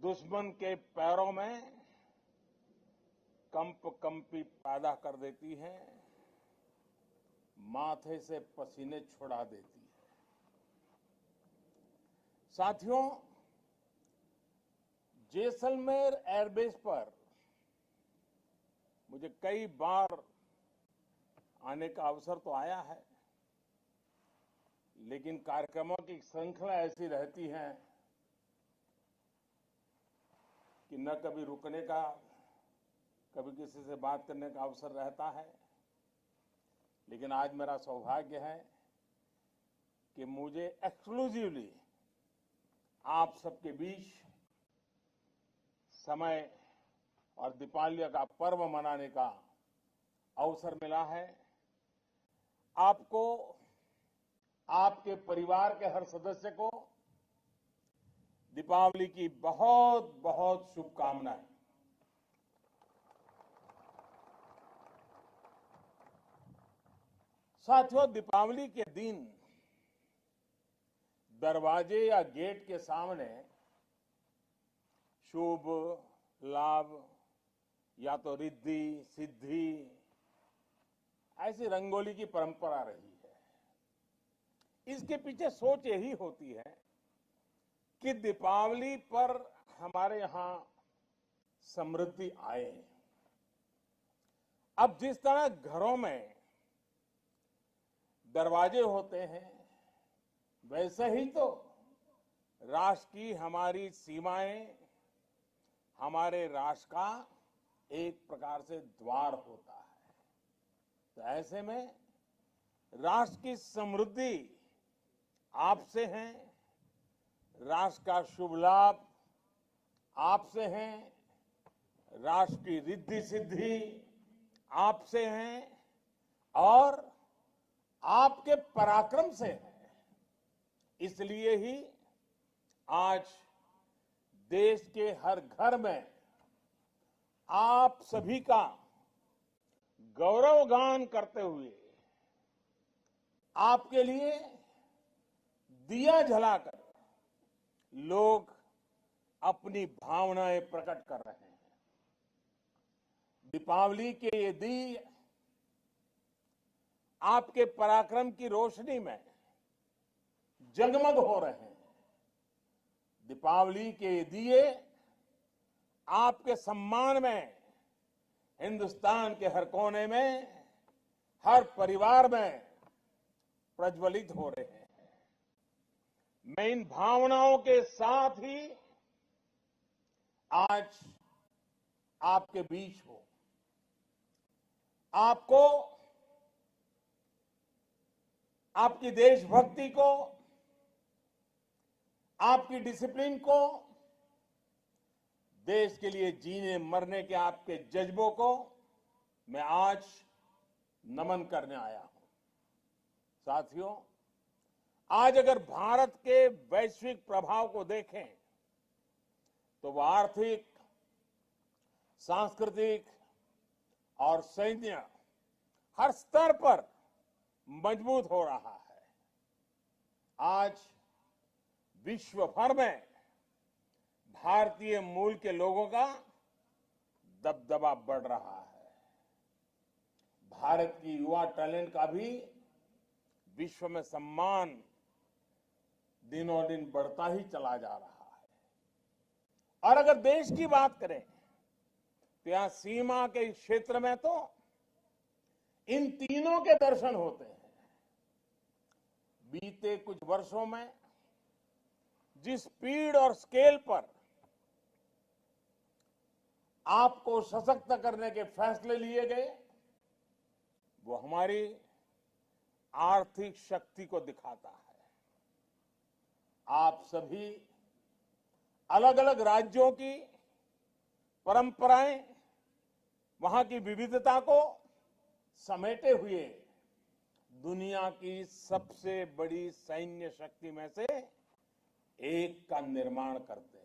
दुश्मन के पैरों में कंपी पैदा कर देती है, माथे से पसीने छुड़ा देती है। साथियों, जैसलमेर एयरबेस पर मुझे कई बार आने का अवसर तो आया है, लेकिन कार्यक्रमों की श्रृंखला ऐसी रहती है कि न कभी रुकने का, कभी किसी से बात करने का अवसर रहता है। लेकिन आज मेरा सौभाग्य है कि मुझे एक्सक्लूसिवली आप सबके बीच समय और दीपावली का पर्व मनाने का अवसर मिला है। आपको, आपके परिवार के हर सदस्य को दीपावली की बहुत बहुत शुभकामनाएं। साथियों, दीपावली के दिन दरवाजे या गेट के सामने शुभ लाभ या तो रिद्धि सिद्धि ऐसी रंगोली की परंपरा रही है। इसके पीछे सोच यही होती है कि दीपावली पर हमारे यहां समृद्धि आए। अब जिस तरह घरों में दरवाजे होते हैं, वैसे ही तो राष्ट्र की हमारी सीमाएं हमारे राष्ट्र का एक प्रकार से द्वार होता है। तो ऐसे में राष्ट्र की समृद्धि आपसे है, राष्ट्र का शुभ लाभ आपसे है, राष्ट्र की रिद्धि सिद्धि आपसे है और आपके पराक्रम से है। इसलिए ही आज देश के हर घर में आप सभी का गौरवगान करते हुए आपके लिए दिया जलाकर लोग अपनी भावनाएं प्रकट कर रहे हैं। दीपावली के ये दिए आपके पराक्रम की रोशनी में जगमग हो रहे हैं। दीपावली के दिए आपके सम्मान में हिंदुस्तान के हर कोने में, हर परिवार में प्रज्वलित हो रहे हैं। मैं इन भावनाओं के साथ ही आज आपके बीच हूं। आपको, आपकी देशभक्ति को, आपकी डिसिप्लिन को, देश के लिए जीने मरने के आपके जज्बों को मैं आज नमन करने आया हूं। साथियों, आज अगर भारत के वैश्विक प्रभाव को देखें तो वह आर्थिक, सांस्कृतिक और सैन्य हर स्तर पर मजबूत हो रहा है। आज विश्व भर में भारतीय मूल के लोगों का दबदबा बढ़ रहा है। भारत की युवा टैलेंट का भी विश्व में सम्मान दिनों दिन बढ़ता ही चला जा रहा है। और अगर देश की बात करें तो यहां सीमा के क्षेत्र में तो इन तीनों के दर्शन होते हैं। बीते कुछ वर्षों में जिस स्पीड और स्केल पर आपको सशक्त करने के फैसले लिए गए, वो हमारी आर्थिक शक्ति को दिखाता है। आप सभी अलग अलग राज्यों की परंपराएं, वहां की विविधता को समेटे हुए दुनिया की सबसे बड़ी सैन्य शक्ति में से एक का निर्माण करते हैं।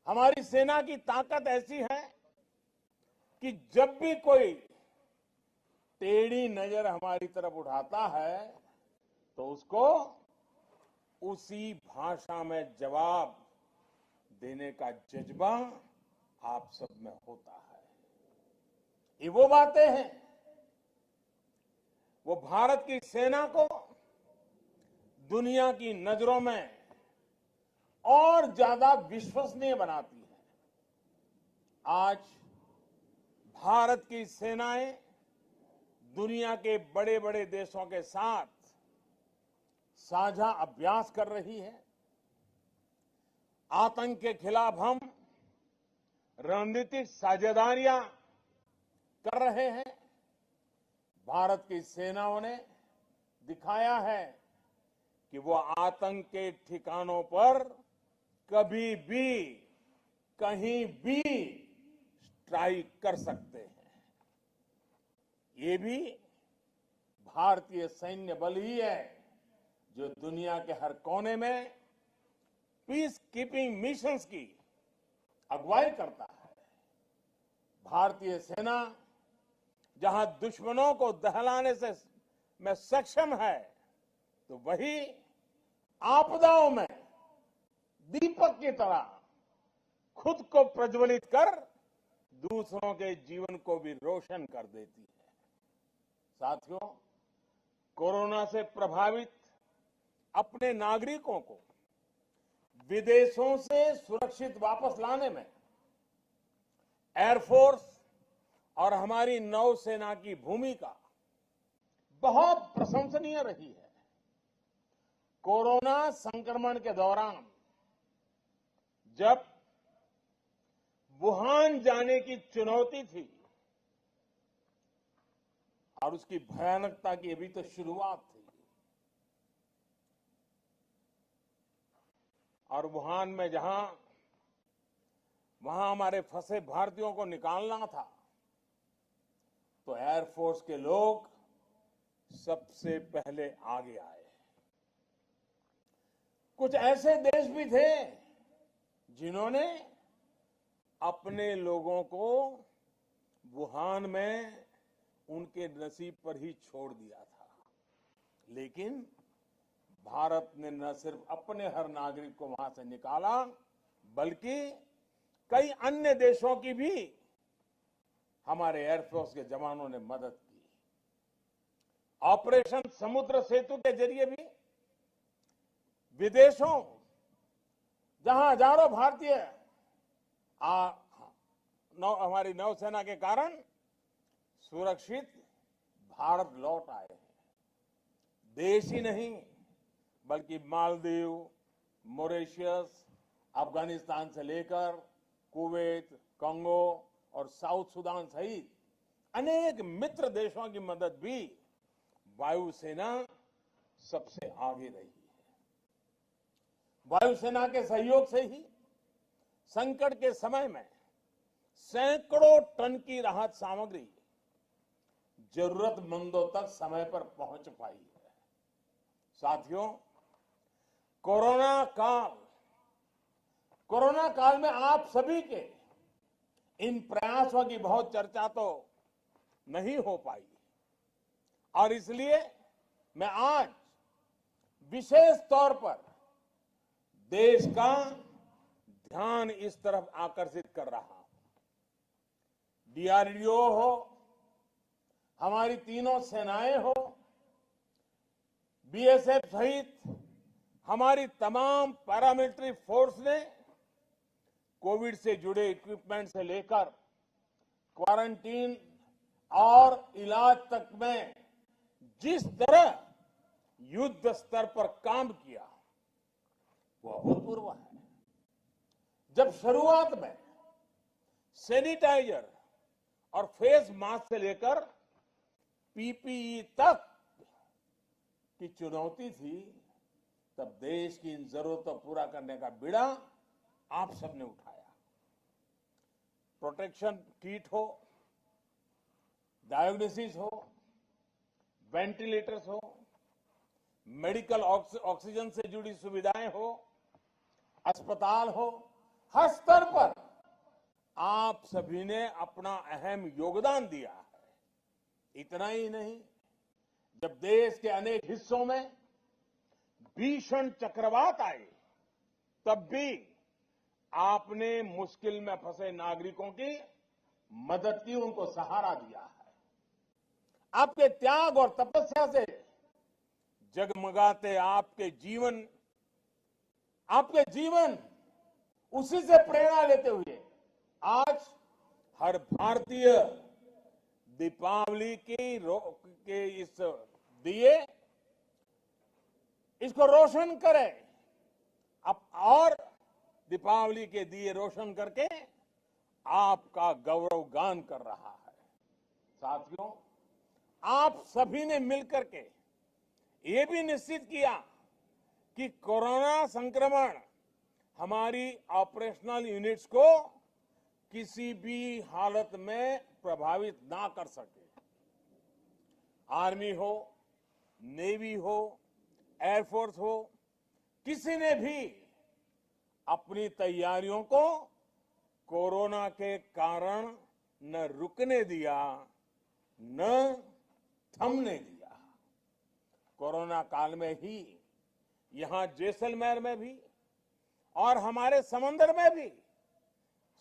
हमारी सेना की ताकत ऐसी है कि जब भी कोई टेढ़ी नजर हमारी तरफ उठाता है तो उसको उसी भाषा में जवाब देने का जज्बा आप सब में होता है। ये वो बातें हैं, वो भारत की सेना को दुनिया की नजरों में और ज्यादा विश्वसनीय बनाती है। आज भारत की सेनाएं दुनिया के बड़े बड़े देशों के साथ साझा अभ्यास कर रही है। आतंक के खिलाफ हम रणनीतिक साझेदारियां कर रहे हैं। भारत की सेनाओं ने दिखाया है कि वो आतंक के ठिकानों पर कभी भी कहीं भी स्ट्राइक कर सकते हैं। ये भी भारतीय सैन्य बल ही है जो दुनिया के हर कोने में पीस कीपिंग मिशंस की अगुवाई करता है। भारतीय सेना जहां दुश्मनों को दहलाने से में सक्षम है, तो वही आपदाओं में दीपक की तरह खुद को प्रज्वलित कर दूसरों के जीवन को भी रोशन कर देती है। साथियों, कोरोना से प्रभावित अपने नागरिकों को विदेशों से सुरक्षित वापस लाने में एयरफोर्स और हमारी नौसेना की भूमिका बहुत प्रशंसनीय रही है। कोरोना संक्रमण के दौरान जब वुहान जाने की चुनौती थी और उसकी भयानकता की अभी तो शुरुआत थी, और वुहान में वहां हमारे फंसे भारतीयों को निकालना था, तो एयरफोर्स के लोग सबसे पहले आगे आए। कुछ ऐसे देश भी थे जिन्होंने अपने लोगों को वुहान में उनके नसीब पर ही छोड़ दिया था, लेकिन भारत ने न सिर्फ अपने हर नागरिक को वहां से निकाला, बल्कि कई अन्य देशों की भी हमारे एयरफोर्स के जवानों ने मदद की। ऑपरेशन समुद्र सेतु के जरिए भी विदेशों जहां हजारों भारतीय हमारी नौसेना के कारण सुरक्षित भारत लौट आए हैं। देश ही नहीं बल्कि मालदीव, मॉरिशस, अफगानिस्तान से लेकर कुवैत, कंगो और साउथ सुदान सहित अनेक मित्र देशों की मदद भी वायुसेना सबसे आगे रही है। वायुसेना के सहयोग से ही संकट के समय में सैकड़ों टन की राहत सामग्री जरूरतमंदों तक समय पर पहुंच पाई है। साथियों, कोरोना काल में आप सभी के इन प्रयासों की बहुत चर्चा तो नहीं हो पाई, और इसलिए मैं आज विशेष तौर पर देश का ध्यान इस तरफ आकर्षित कर रहा हूं। डीआरडीओ हो, हमारी तीनों सेनाएं हो, बीएसएफ सहित हमारी तमाम पैरामिलिट्री फोर्स ने कोविड से जुड़े इक्विपमेंट से लेकर क्वारंटीन और इलाज तक में जिस तरह युद्ध स्तर पर काम किया, वो अभूतपूर्व है। जब शुरुआत में सैनिटाइजर और फेस मास्क से लेकर पीपीई तक की चुनौती थी, तब देश की इन जरूरतों को पूरा करने का बीड़ा आप सबने उठाया। प्रोटेक्शन किट हो, डायग्नोसिस हो, वेंटिलेटर्स हो, मेडिकल ऑक्सीजन से जुड़ी सुविधाएं हो, अस्पताल हो, हर स्तर पर आप सभी ने अपना अहम योगदान दिया है। इतना ही नहीं, जब देश के अनेक हिस्सों में भीषण चक्रवात आए, तब भी आपने मुश्किल में फंसे नागरिकों की मदद की, उनको सहारा दिया है। आपके त्याग और तपस्या से जगमगाते आपके जीवन उसी से प्रेरणा लेते हुए आज हर भारतीय दीपावली के इस दिए इसको रोशन करे अब, और दीपावली के दिए रोशन करके आपका गौरव गान कर रहा है। साथियों, आप सभी ने मिलकर के ये भी निश्चित किया कि कोरोना संक्रमण हमारी ऑपरेशनल यूनिट्स को किसी भी हालत में प्रभावित ना कर सके। आर्मी हो, नेवी हो, एयरफोर्स हो, किसी ने भी अपनी तैयारियों को कोरोना के कारण न रुकने दिया, न थमने दिया। कोरोना काल में ही यहां जैसलमेर में भी और हमारे समंदर में भी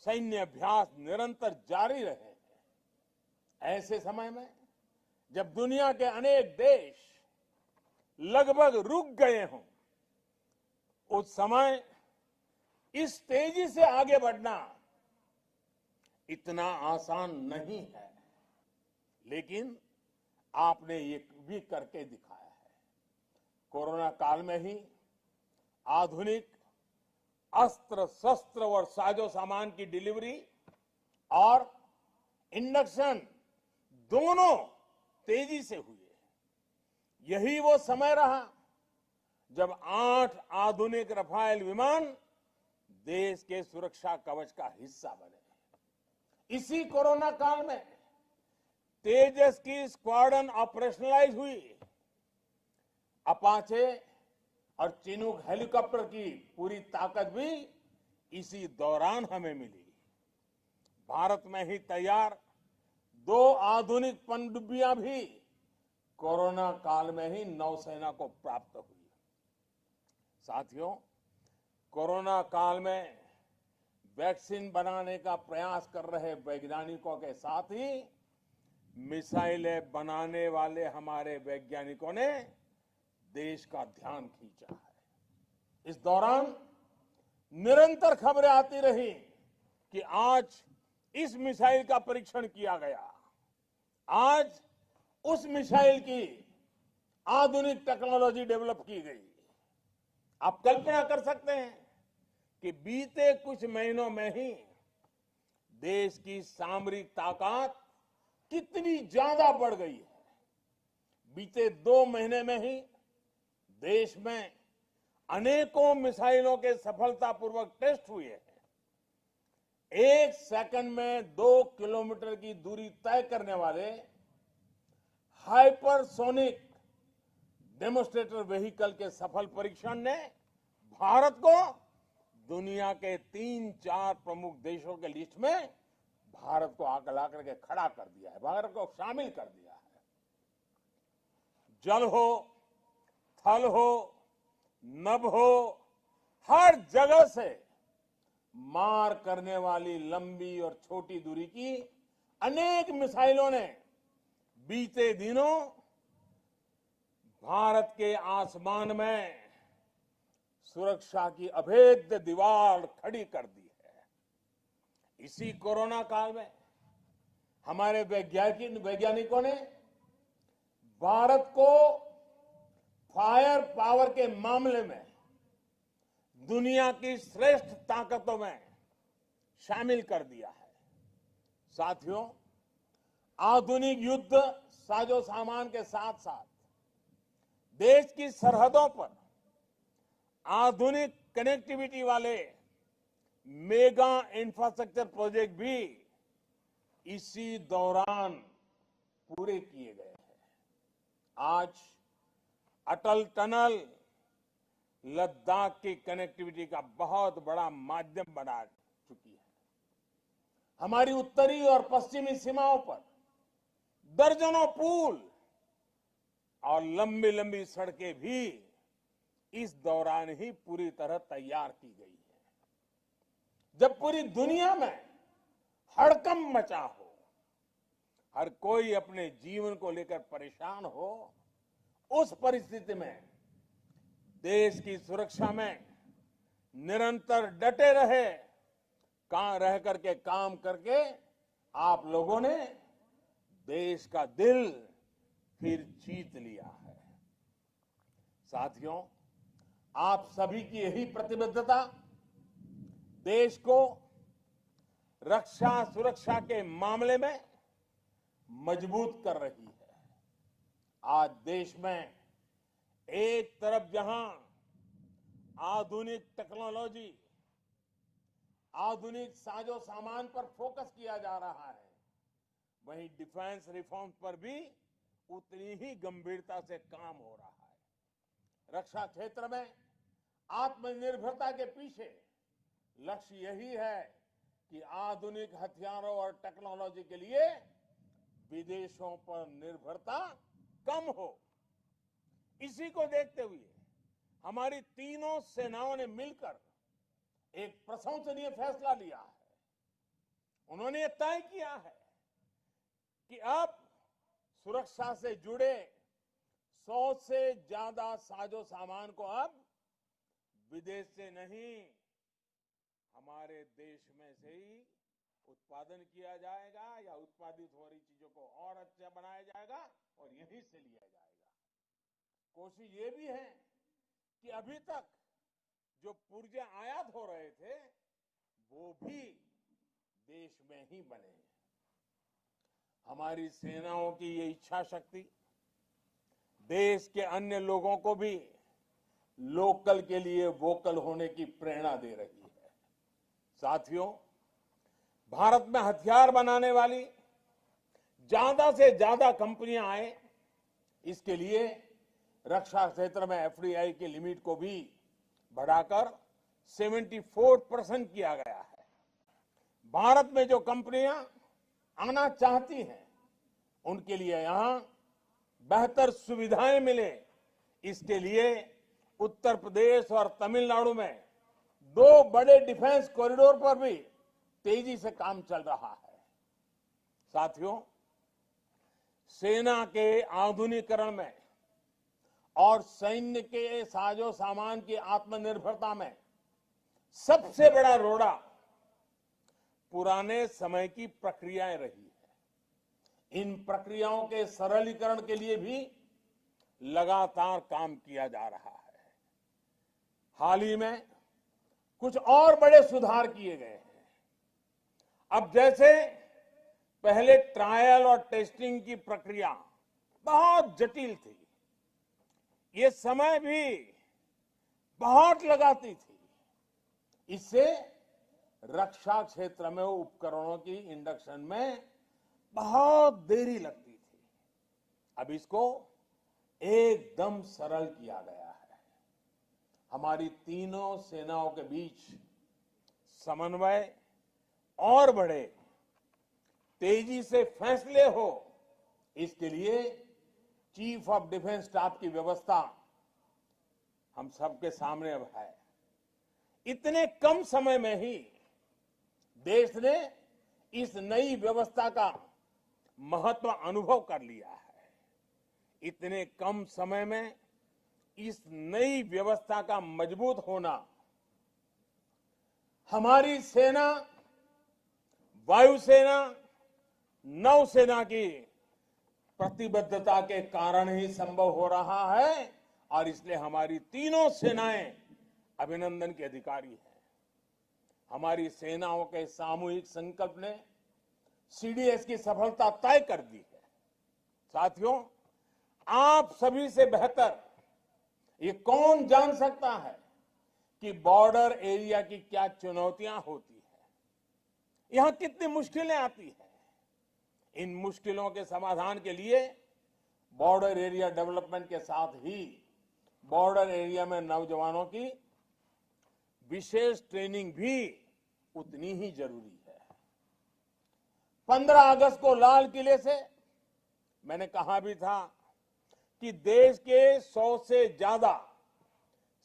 सैन्य अभ्यास निरंतर जारी रहे हैं। ऐसे समय में जब दुनिया के अनेक देश लगभग रुक गए हों, उस समय इस तेजी से आगे बढ़ना इतना आसान नहीं है, लेकिन आपने ये भी करके दिखाया है। कोरोना काल में ही आधुनिक अस्त्र शस्त्र और साजो सामान की डिलीवरी और इंडक्शन दोनों तेजी से हुए। यही वो समय रहा जब 8 आधुनिक रफाल विमान देश के सुरक्षा कवच का हिस्सा बने। इसी कोरोना काल में तेजस की स्क्वाड्रन ऑपरेशनलाइज हुई। अपाचे और चिनूक हेलीकॉप्टर की पूरी ताकत भी इसी दौरान हमें मिली। भारत में ही तैयार 2 आधुनिक पनडुब्बियां भी कोरोना काल में ही नौसेना को प्राप्त हुई। साथियों, कोरोना काल में वैक्सीन बनाने का प्रयास कर रहे वैज्ञानिकों के साथ ही मिसाइलें बनाने वाले हमारे वैज्ञानिकों ने देश का ध्यान खींचा है। इस दौरान निरंतर खबरें आती रही कि आज इस मिसाइल का परीक्षण किया गया, आज उस मिसाइल की आधुनिक टेक्नोलॉजी डेवलप की गई। आप कल्पना कर सकते हैं कि बीते कुछ महीनों में ही देश की सामरिक ताकत कितनी ज्यादा बढ़ गई है। बीते 2 महीने में ही देश में अनेकों मिसाइलों के सफलतापूर्वक टेस्ट हुए हैं। 1 सेकंड में 2 किलोमीटर की दूरी तय करने वाले हाइपरसोनिक डेमोन्स्ट्रेटर व्हीकल के सफल परीक्षण ने भारत को दुनिया के 3-4 प्रमुख देशों के लिस्ट में भारत को आगे ला करके खड़ा कर दिया है, भारत को शामिल कर दिया है। जल हो, थल हो, नभ हो, हर जगह से मार करने वाली लंबी और छोटी दूरी की अनेक मिसाइलों ने बीते दिनों भारत के आसमान में सुरक्षा की अभेद्य दीवार खड़ी कर दी है। इसी कोरोना काल में हमारे वैज्ञानिकों ने भारत को फायर पावर के मामले में दुनिया की श्रेष्ठ ताकतों में शामिल कर दिया है। साथियों, आधुनिक युद्ध साजो सामान के साथ साथ देश की सरहदों पर आधुनिक कनेक्टिविटी वाले मेगा इंफ्रास्ट्रक्चर प्रोजेक्ट भी इसी दौरान पूरे किए गए हैं। आज अटल टनल लद्दाख की कनेक्टिविटी का बहुत बड़ा माध्यम बना चुकी है। हमारी उत्तरी और पश्चिमी सीमाओं पर दर्जनों पुल और लंबी लंबी सड़कें भी इस दौरान ही पूरी तरह तैयार की गई है। जब पूरी दुनिया में हड़कंप मचा हो, हर कोई अपने जीवन को लेकर परेशान हो, उस परिस्थिति में देश की सुरक्षा में निरंतर डटे रहे, रह करके काम करके आप लोगों ने देश का दिल फिर जीत लिया है। साथियों, आप सभी की यही प्रतिबद्धता देश को रक्षा सुरक्षा के मामले में मजबूत कर रही है। आज देश में एक तरफ जहां आधुनिक टेक्नोलॉजी, आधुनिक साजो सामान पर फोकस किया जा रहा है, वहीं डिफेंस रिफॉर्म्स पर भी उतनी ही गंभीरता से काम हो रहा है। रक्षा क्षेत्र में आत्मनिर्भरता के पीछे लक्ष्य यही है कि आधुनिक हथियारों और टेक्नोलॉजी के लिए विदेशों पर निर्भरता कम हो। इसी को देखते हुए हमारी तीनों सेनाओं ने मिलकर एक प्रशंसनीय फैसला लिया है। उन्होंने ये तय किया है कि अब सुरक्षा से जुड़े 100 से ज्यादा साजो सामान को अब विदेश से नहीं, हमारे देश में से ही उत्पादन किया जाएगा या उत्पादित हो रही चीजों को और अच्छा बनाया जाएगा और यहीं से लिया जाएगा। कोशिश ये भी है कि अभी तक जो पुर्जे आयात हो रहे थे वो भी देश में ही बने। हमारी सेनाओं की ये इच्छा शक्ति देश के अन्य लोगों को भी लोकल के लिए वोकल होने की प्रेरणा दे रही है। साथियों, भारत में हथियार बनाने वाली ज्यादा से ज्यादा कंपनियां आए, इसके लिए रक्षा क्षेत्र में एफडीआई की लिमिट को भी बढ़ाकर 74% किया गया है। भारत में जो कंपनियां आना चाहती हैं उनके लिए यहां बेहतर सुविधाएं मिले, इसके लिए उत्तर प्रदेश और तमिलनाडु में 2 बड़े डिफेंस कॉरिडोर पर भी तेजी से काम चल रहा है। साथियों, सेना के आधुनिकीकरण में और सैन्य के साजो सामान की आत्मनिर्भरता में सबसे बड़ा रोड़ा पुराने समय की प्रक्रियाएं रही है। इन प्रक्रियाओं के सरलीकरण के लिए भी लगातार काम किया जा रहा है। हाल ही में कुछ और बड़े सुधार किए गए हैं। अब जैसे पहले ट्रायल और टेस्टिंग की प्रक्रिया बहुत जटिल थी, ये समय भी बहुत लगाती थी, इससे रक्षा क्षेत्र में उपकरणों की इंडक्शन में बहुत देरी लगती थी। अब इसको एकदम सरल किया गया है। हमारी तीनों सेनाओं के बीच समन्वय और बढ़े, तेजी से फैसले हो, इसके लिए चीफ ऑफ डिफेंस स्टाफ की व्यवस्था हम सबके सामने अब है। इतने कम समय में ही देश ने इस नई व्यवस्था का महत्व अनुभव कर लिया है। इतने कम समय में इस नई व्यवस्था का मजबूत होना हमारी सेना, वायुसेना, नौसेना की प्रतिबद्धता के कारण ही संभव हो रहा है और इसलिए हमारी तीनों सेनाएं अभिनंदन के अधिकारी हैं। हमारी सेनाओं के सामूहिक संकल्प ने सीडीएस की सफलता तय कर दी है। साथियों, आप सभी से बेहतर ये कौन जान सकता है कि बॉर्डर एरिया की क्या चुनौतियां होती है, यहां कितनी मुश्किलें आती हैं। इन मुश्किलों के समाधान के लिए बॉर्डर एरिया डेवलपमेंट के साथ ही बॉर्डर एरिया में नौजवानों की विशेष ट्रेनिंग भी उतनी ही जरूरी है। 15 अगस्त को लाल किले से मैंने कहा भी था कि देश के 100 से ज्यादा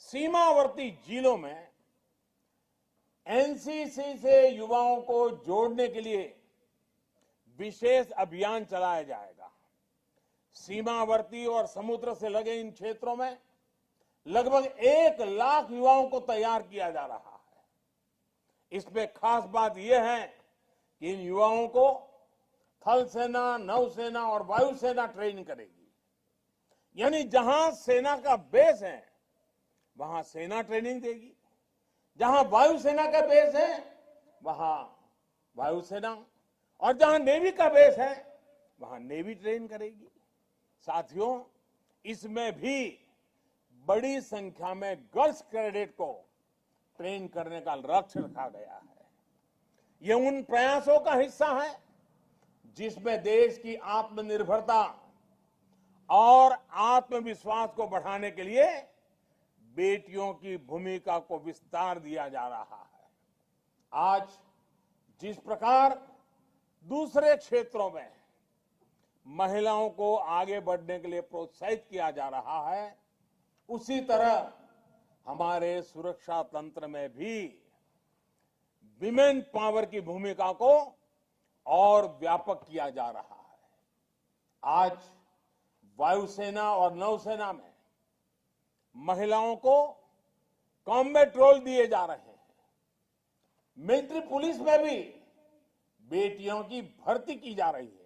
सीमावर्ती जिलों में एनसीसी से युवाओं को जोड़ने के लिए विशेष अभियान चलाया जाएगा। सीमावर्ती और समुद्र से लगे इन क्षेत्रों में लगभग 1 लाख युवाओं को तैयार किया जा रहा है। इसमें खास बात यह है कि इन युवाओं को थल सेना, नौसेना और वायुसेना ट्रेनिंग करेगी। यानी जहां सेना का बेस है वहां सेना ट्रेनिंग देगी, जहां वायुसेना का बेस है वहां वायुसेना, और जहां नेवी का बेस है वहां नेवी ट्रेन करेगी। साथियों, इसमें भी बड़ी संख्या में गर्ल्स कैडेट को ट्रेन करने का लक्ष्य रखा गया है। यह उन प्रयासों का हिस्सा है जिसमें देश की आत्मनिर्भरता और आत्मविश्वास को बढ़ाने के लिए बेटियों की भूमिका को विस्तार दिया जा रहा है। आज जिस प्रकार दूसरे क्षेत्रों में महिलाओं को आगे बढ़ने के लिए प्रोत्साहित किया जा रहा है, उसी तरह हमारे सुरक्षा तंत्र में भी विमेन पावर की भूमिका को और व्यापक किया जा रहा है। आज वायुसेना और नौसेना में महिलाओं को कॉम्बैट रोल दिए जा रहे हैं। मिलिट्री पुलिस में भी बेटियों की भर्ती की जा रही है।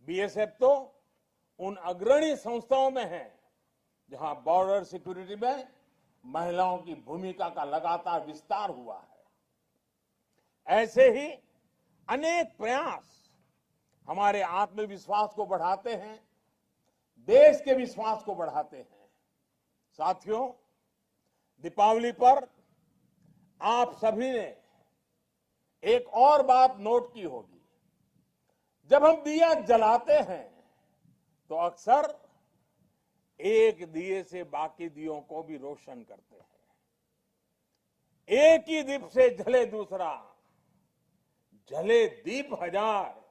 बीएसएफ तो उन अग्रणी संस्थाओं में है जहां बॉर्डर सिक्योरिटी में महिलाओं की भूमिका का लगातार विस्तार हुआ है। ऐसे ही अनेक प्रयास हमारे आत्मविश्वास को बढ़ाते हैं, देश के विश्वास को बढ़ाते हैं। साथियों, दीपावली पर आप सभी ने एक और बात नोट की होगी। जब हम दिया जलाते हैं तो अक्सर एक दिए से बाकी दियों को भी रोशन करते हैं। एक ही दीप से जले दूसरा, जले दीप हजार।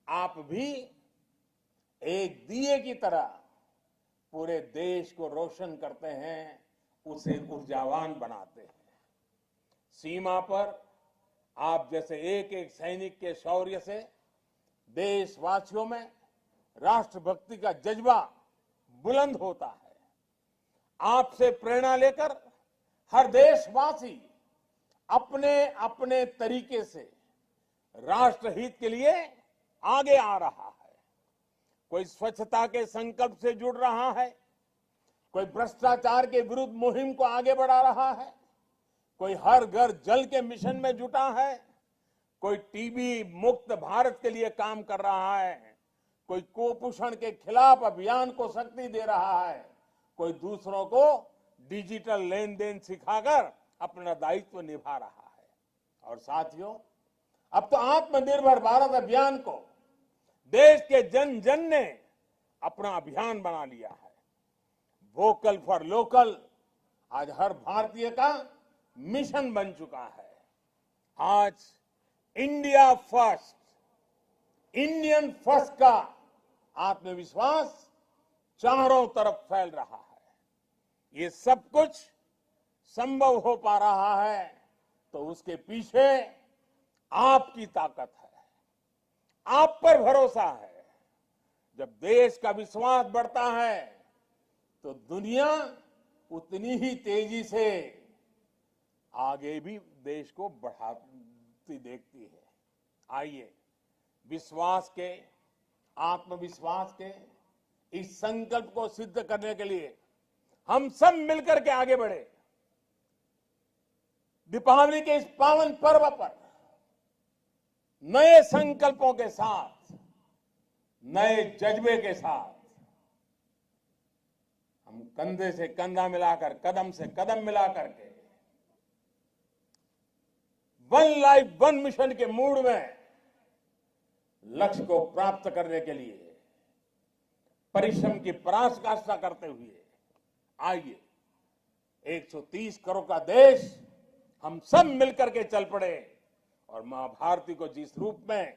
आप भी एक दिए की तरह पूरे देश को रोशन करते हैं, उसे ऊर्जावान बनाते हैं। सीमा पर आप जैसे एक एक सैनिक के शौर्य से देशवासियों में राष्ट्रभक्ति का जज्बा बुलंद होता है। आपसे प्रेरणा लेकर हर देशवासी अपने अपने तरीके से राष्ट्रहित के लिए आगे आ रहा है। कोई स्वच्छता के संकल्प से जुड़ रहा है, कोई भ्रष्टाचार के विरुद्ध मुहिम को आगे बढ़ा रहा है, कोई हर घर जल के मिशन में जुटा है, कोई टीबी मुक्त भारत के लिए काम कर रहा है, कोई कुपोषण के खिलाफ अभियान को शक्ति दे रहा है, कोई दूसरों को डिजिटल लेन देन सिखाकर अपना दायित्व निभा रहा है। और साथियों, अब तो आत्मनिर्भर भारत अभियान को देश के जन जन ने अपना अभियान बना लिया है। वोकल फॉर लोकल आज हर भारतीय का मिशन बन चुका है। आज इंडिया फर्स्ट, इंडियन फर्स्ट का आत्मविश्वास चारों तरफ फैल रहा है। ये सब कुछ संभव हो पा रहा है तो उसके पीछे आपकी ताकत है, आप पर भरोसा है। जब देश का विश्वास बढ़ता है तो दुनिया उतनी ही तेजी से आगे भी देश को बढ़ाती देखती है। आइए विश्वास के, आत्मविश्वास के इस संकल्प को सिद्ध करने के लिए हम सब मिलकर के आगे बढ़े। दीपावली के इस पावन पर्व पर नए संकल्पों के साथ, नए जज्बे के साथ हम कंधे से कंधा मिलाकर, कदम से कदम मिलाकर के वन लाइफ वन मिशन के मूड में लक्ष्य को प्राप्त करने के लिए परिश्रम की पराकाष्ठा करते हुए आइए 130 करोड़ का देश हम सब मिलकर के चल पड़े और मां भारती को जिस रूप में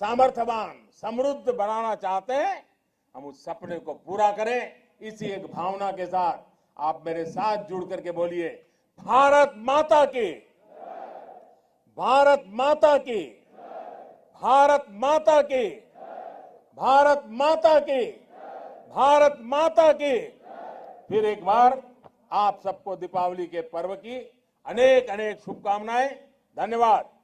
सामर्थ्यवान, समृद्ध बनाना चाहते हैं, हम उस सपने को पूरा करें। इसी एक भावना के साथ आप मेरे साथ जुड़ करके बोलिए, भारत माता की, भारत माता की, भारत माता की, भारत माता की, भारत माता की। फिर एक बार आप सबको दीपावली के पर्व की अनेक अनेक शुभकामनाएं। धन्यवाद।